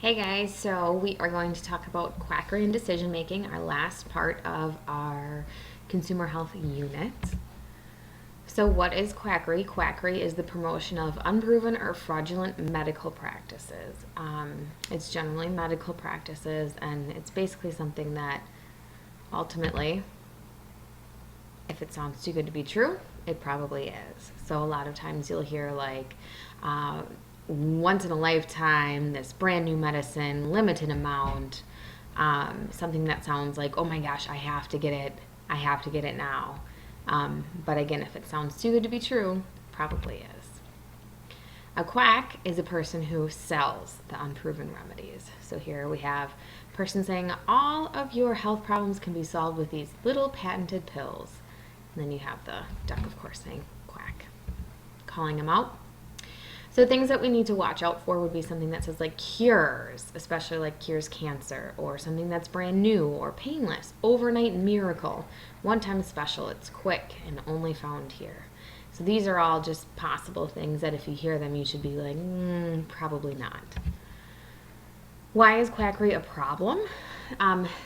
Hey guys, so we are going to talk about Quackery and Decision Making, our last part of our consumer health unit. So, what is quackery? Quackery is the promotion of unproven or fraudulent medical practices. It's generally medical practices, and it's basically something that ultimately, if it sounds too good to be true, it probably is. So, a lot of times you'll hear like, once in a lifetime, this brand new medicine, limited amount, something that sounds like, oh my gosh, I have to get it. I have to get it now. But again, if it sounds too good to be true, probably is. A quack is a person who sells the unproven remedies. So here we have a person saying all of your health problems can be solved with these little patented pills. And then you have the duck, of course, saying quack, calling them out. So things that we need to watch out for would be something that says like cures, especially like cures cancer, or something that's brand new or painless, overnight miracle, one-time special, it's quick and only found here. So these are all just possible things that if you hear them, you should be like, probably not. Why is quackery a problem?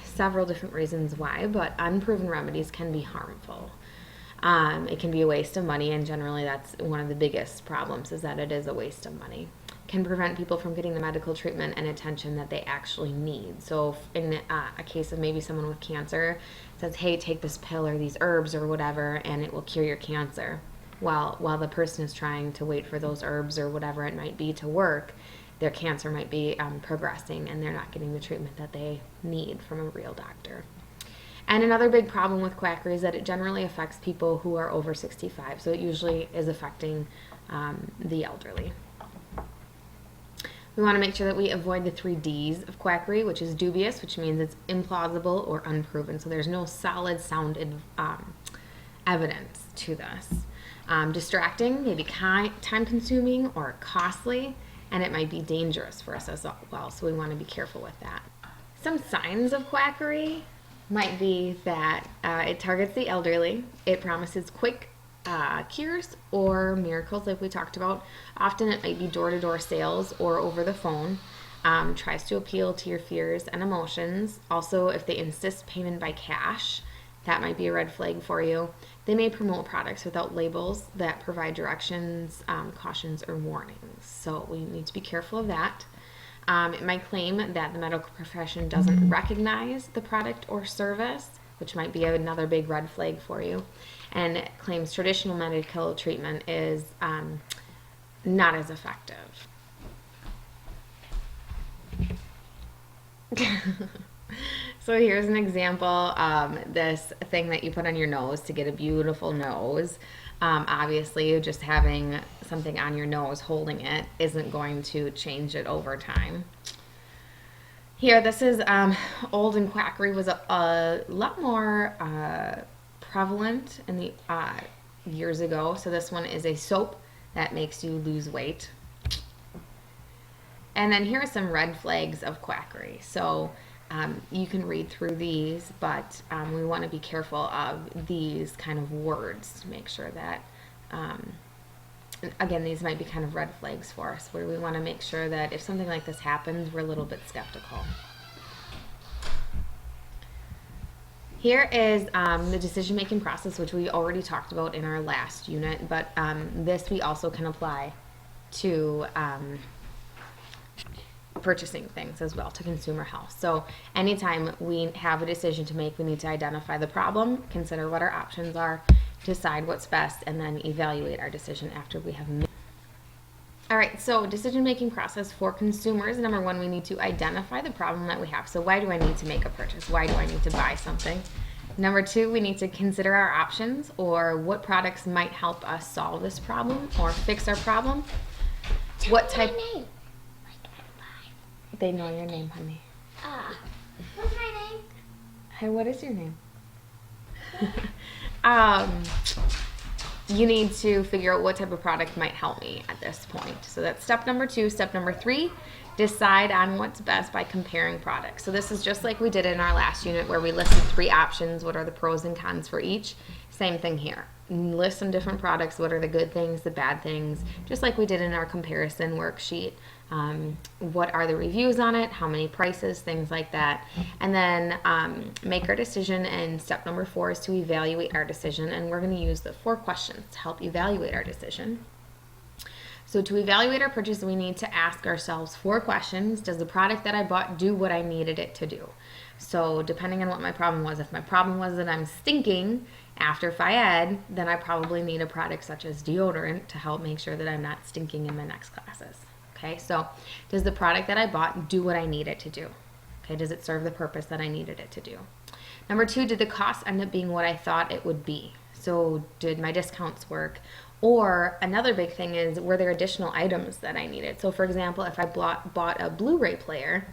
Several different reasons why, but unproven remedies can be harmful. It can be a waste of money, and generally that's one of the biggest problems, is that it is a waste of money. It can prevent people from getting the medical treatment and attention that they actually need. So in a case of maybe someone with cancer, it says, hey, take this pill or these herbs or whatever, and it will cure your cancer. While the person is trying to wait for those herbs or whatever it might be to work, their cancer might be progressing, and they're not getting the treatment that they need from a real doctor. And another big problem with quackery is that it generally affects people who are over 65. So it usually is affecting the elderly. We want to make sure that we avoid the 3 Ds of quackery, which is dubious, which means it's implausible or unproven. So there's no solid sound evidence to this. Distracting, maybe time-consuming or costly, and it might be dangerous for us as well. So we want to be careful with that. Some signs of quackery might be that it targets the elderly, it promises quick cures or miracles like we talked about. Often it might be door-to-door sales or over the phone, tries to appeal to your fears and emotions. Also, if they insist payment by cash, that might be a red flag for you. They may promote products without labels that provide directions, cautions, or warnings. So we need to be careful of that. It might claim that the medical profession doesn't recognize the product or service, which might be another big red flag for you. And it claims traditional medical treatment is not as effective. So here's an example. This thing that you put on your nose to get a beautiful nose. Obviously, just having something on your nose holding it isn't going to change it over time. Here, this is old, and quackery was a lot more prevalent in the years ago. So this one is a soap that makes you lose weight. And then here are some red flags of quackery. So you can read through these, but we want to be careful of these kind of words to make sure that, again, these might be kind of red flags for us, where we want to make sure that if something like this happens, we're a little bit skeptical. Here is the decision-making process, which we already talked about in our last unit, but this we also can apply to purchasing things as well, to consumer health. So anytime we have a decision to make, we need to identify the problem, consider what our options are, decide what's best, and then evaluate our decision after we have made. All right, so decision-making process for consumers. Number 1, we need to identify the problem that we have. So why do I need to make a purchase? Why do I need to buy something? Number 2, we need to consider our options, or what products might help us solve this problem or fix our problem. What type? They know your name, honey. What's my name? Hey, what is your name? You need to figure out what type of product might help me at this point. So that's step number 2. Step number 3, decide on what's best by comparing products. So this is just like we did in our last unit, where we listed 3 options. What are the pros and cons for each? Same thing here. List some different products. What are the good things, the bad things, just like we did in our comparison worksheet. what are the reviews on it, how many prices, things like that. And then make our decision. And step number 4 is to evaluate our decision. And we're going to use the 4 questions to help evaluate our decision. So to evaluate our purchase, we need to ask ourselves 4 questions. Does the product that I bought do what I needed it to do? So depending on what my problem was, if my problem was that I'm stinking after Phy-Ed, then I probably need a product such as deodorant to help make sure that I'm not stinking in my next classes. Okay, so does the product that I bought do what I need it to do? Okay, does it serve the purpose that I needed it to do? Number 2, did the cost end up being what I thought it would be? So did my discounts work? Or another big thing is, were there additional items that I needed? So for example, if I bought a Blu-ray player,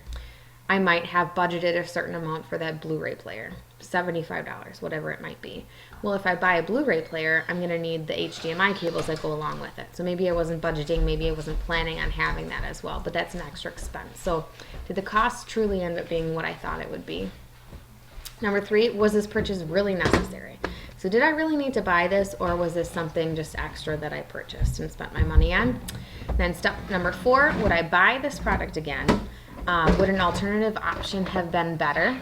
I might have budgeted a certain amount for that Blu-ray player, $75, whatever it might be. Well, if I buy a Blu-ray player, I'm going to need the HDMI cables that go along with it. So maybe I wasn't budgeting, maybe I wasn't planning on having that as well, but that's an extra expense. So did the cost truly end up being what I thought it would be? Number 3, was this purchase really necessary? So did I really need to buy this, or was this something just extra that I purchased and spent my money on? Then step number 4, would I buy this product again? Would an alternative option have been better?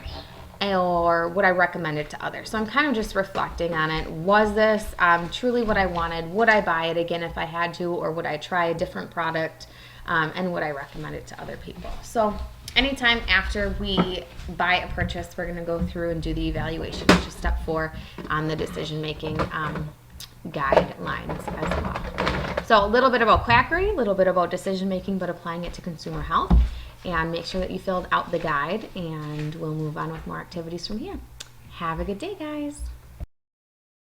Or would I recommend it to others? So I'm kind of just reflecting on it. Was this truly what I wanted? Would I buy it again if I had to? Or would I try a different product? And would I recommend it to other people? So anytime after we buy a purchase, we're going to go through and do the evaluation, which is step 4 on the decision-making guidelines as well. So a little bit about Quackery, a little bit about decision-making, but applying it to consumer health. And make sure that you filled out the guide, and we'll move on with more activities from here. Have a good day, guys.